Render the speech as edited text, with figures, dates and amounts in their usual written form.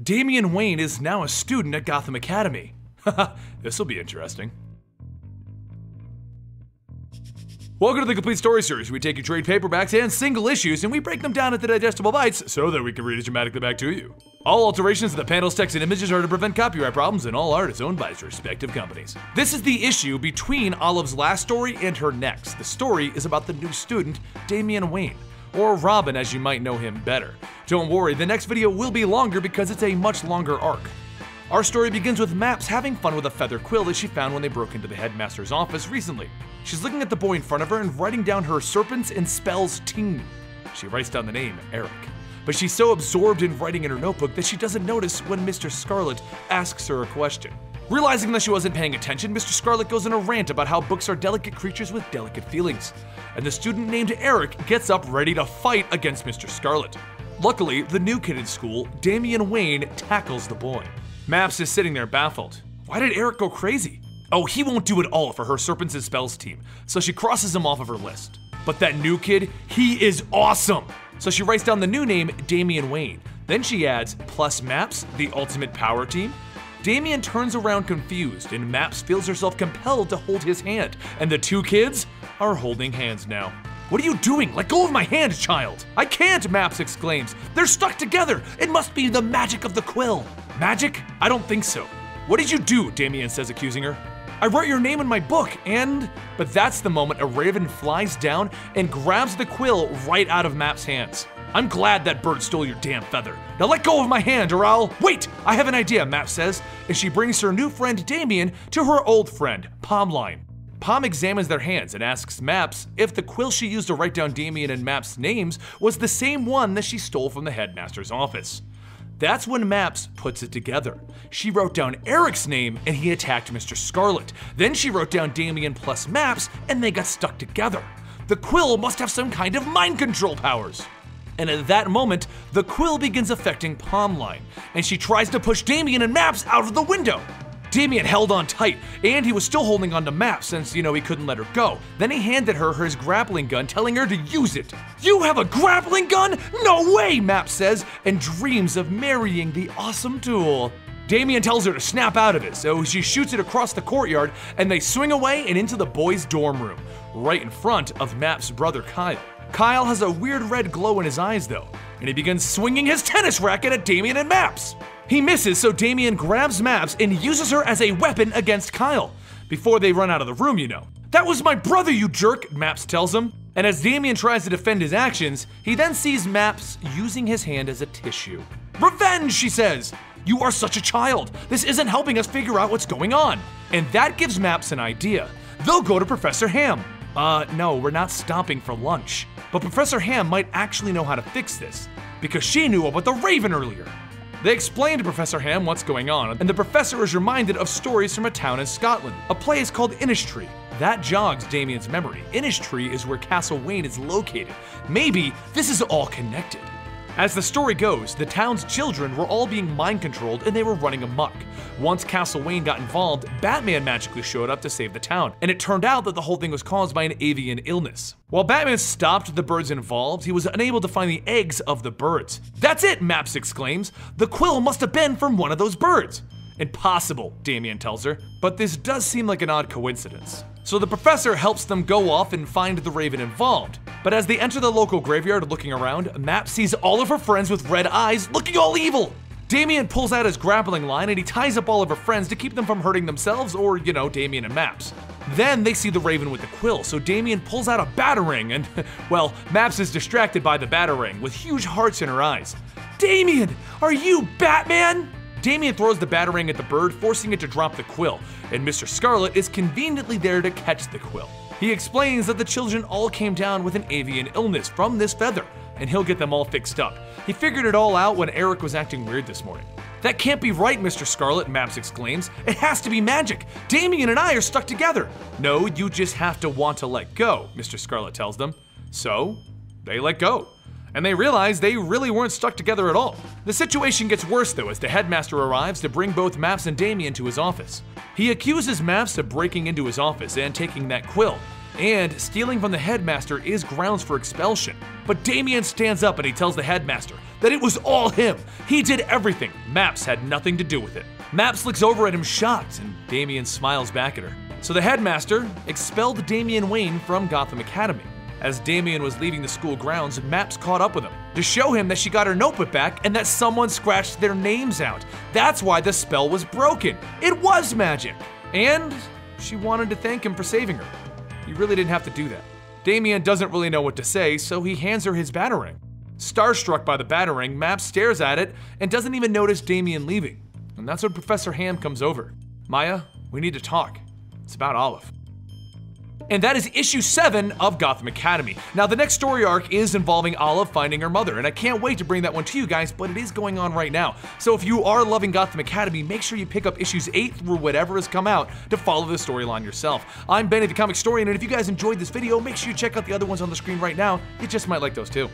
Damian Wayne is now a student at Gotham Academy. Haha, this'll be interesting. Welcome to the Complete Story Series. We take your trade paperbacks and single issues and we break them down into digestible bites so that we can read it dramatically back to you. All alterations of the panels, text, and images are to prevent copyright problems, and all art is owned by its respective companies. This is the issue between Olive's last story and her next. The story is about the new student, Damian Wayne, or Robin as you might know him better. Don't worry, the next video will be longer because it's a much longer arc. Our story begins with Maps having fun with a feather quill that she found when they broke into the headmaster's office recently. She's looking at the boy in front of her and writing down her serpents and spells ting. She writes down the name, Eric. But she's so absorbed in writing in her notebook that she doesn't notice when Mr. Scarlet asks her a question. Realizing that she wasn't paying attention, Mr. Scarlet goes on a rant about how books are delicate creatures with delicate feelings. And the student named Eric gets up ready to fight against Mr. Scarlet. Luckily, the new kid in school, Damian Wayne, tackles the boy. Maps is sitting there baffled. Why did Eric go crazy? Oh, he won't do it all for her Serpents and Spells team, so she crosses him off of her list. But that new kid, he is awesome! So she writes down the new name, Damian Wayne. Then she adds, plus Maps, the ultimate power team. Damian turns around confused, and Maps feels herself compelled to hold his hand, and the two kids are holding hands now. What are you doing? Let go of my hand, child! I can't, Maps exclaims. They're stuck together! It must be the magic of the quill. Magic? I don't think so. What did you do? Damian says, accusing her. I wrote your name in my book, and... But that's the moment a raven flies down and grabs the quill right out of Maps' hands. I'm glad that bird stole your damn feather. Now let go of my hand or I'll... Wait! I have an idea, Maps says, and she brings her new friend Damian to her old friend, Pomline. Pom examines their hands and asks Maps if the quill she used to write down Damian and Maps' names was the same one that she stole from the headmaster's office. That's when Maps puts it together. She wrote down Eric's name and he attacked Mr. Scarlet. Then she wrote down Damian plus Maps and they got stuck together. The quill must have some kind of mind control powers. And at that moment, the quill begins affecting Pomline, and she tries to push Damian and Maps out of the window. Damian held on tight, and he was still holding on to Maps since, he couldn't let her go. Then he handed her his grappling gun, telling her to use it. You have a grappling gun? No way, Maps says, and dreams of marrying the awesome tool. Damian tells her to snap out of it, so she shoots it across the courtyard, and they swing away and into the boys' dorm room, right in front of Maps' brother Kyle. Kyle has a weird red glow in his eyes though, and he begins swinging his tennis racket at Damian and Maps. He misses, so Damian grabs Maps and uses her as a weapon against Kyle. Before they run out of the room, That was my brother, you jerk, Maps tells him. And as Damian tries to defend his actions, he then sees Maps using his hand as a tissue. Revenge, she says. You are such a child. This isn't helping us figure out what's going on. And that gives Maps an idea. They'll go to Professor Ham. No, we're not stopping for lunch. But Professor Ham might actually know how to fix this, because she knew about the Raven earlier. They explain to Professor Ham what's going on, and the professor is reminded of stories from a town in Scotland. A place called Innistree. That jogs Damian's memory. Innistree is where Castle Wayne is located. Maybe this is all connected. As the story goes, the town's children were all being mind-controlled and they were running amok. Once Castle Wayne got involved, Batman magically showed up to save the town, and it turned out that the whole thing was caused by an avian illness. While Batman stopped the birds involved, he was unable to find the eggs of the birds. That's it, Maps exclaims. The quill must have been from one of those birds. Impossible, Damian tells her, but this does seem like an odd coincidence. So the professor helps them go off and find the Raven involved. But as they enter the local graveyard looking around, Maps sees all of her friends with red eyes looking all evil. Damian pulls out his grappling line and he ties up all of her friends to keep them from hurting themselves or, Damian and Maps. Then they see the Raven with the quill, so Damian pulls out a batarang and, well, Maps is distracted by the batarang with huge hearts in her eyes. Damian, are you Batman? Damian throws the batarang at the bird, forcing it to drop the quill, and Mr. Scarlet is conveniently there to catch the quill. He explains that the children all came down with an avian illness from this feather, and he'll get them all fixed up. He figured it all out when Eric was acting weird this morning. That can't be right, Mr. Scarlet, Maps exclaims. It has to be magic. Damian and I are stuck together. No, you just have to want to let go, Mr. Scarlet tells them. So, they let go. And they realize they really weren't stuck together at all. The situation gets worse though as the headmaster arrives to bring both Maps and Damian to his office. He accuses Maps of breaking into his office and taking that quill, and stealing from the headmaster is grounds for expulsion. But Damian stands up and he tells the headmaster that it was all him. He did everything. Maps had nothing to do with it. Maps looks over at him shocked, and Damian smiles back at her. So the headmaster expelled Damian Wayne from Gotham Academy. As Damian was leaving the school grounds, Maps caught up with him to show him that she got her notebook back and that someone scratched their names out. That's why the spell was broken. It was magic. And she wanted to thank him for saving her. He really didn't have to do that. Damian doesn't really know what to say, so he hands her his batarang. Starstruck by the batarang, Maps stares at it and doesn't even notice Damian leaving. And that's when Professor Ham comes over. Maya, we need to talk. It's about Olive. And that is issue 7 of Gotham Academy. Now the next story arc is involving Olive finding her mother, and I can't wait to bring that one to you guys, but it is going on right now. So if you are loving Gotham Academy, make sure you pick up issues 8 through whatever has come out to follow the storyline yourself. I'm Benny the Comicstorian, and if you guys enjoyed this video, make sure you check out the other ones on the screen right now. You just might like those too.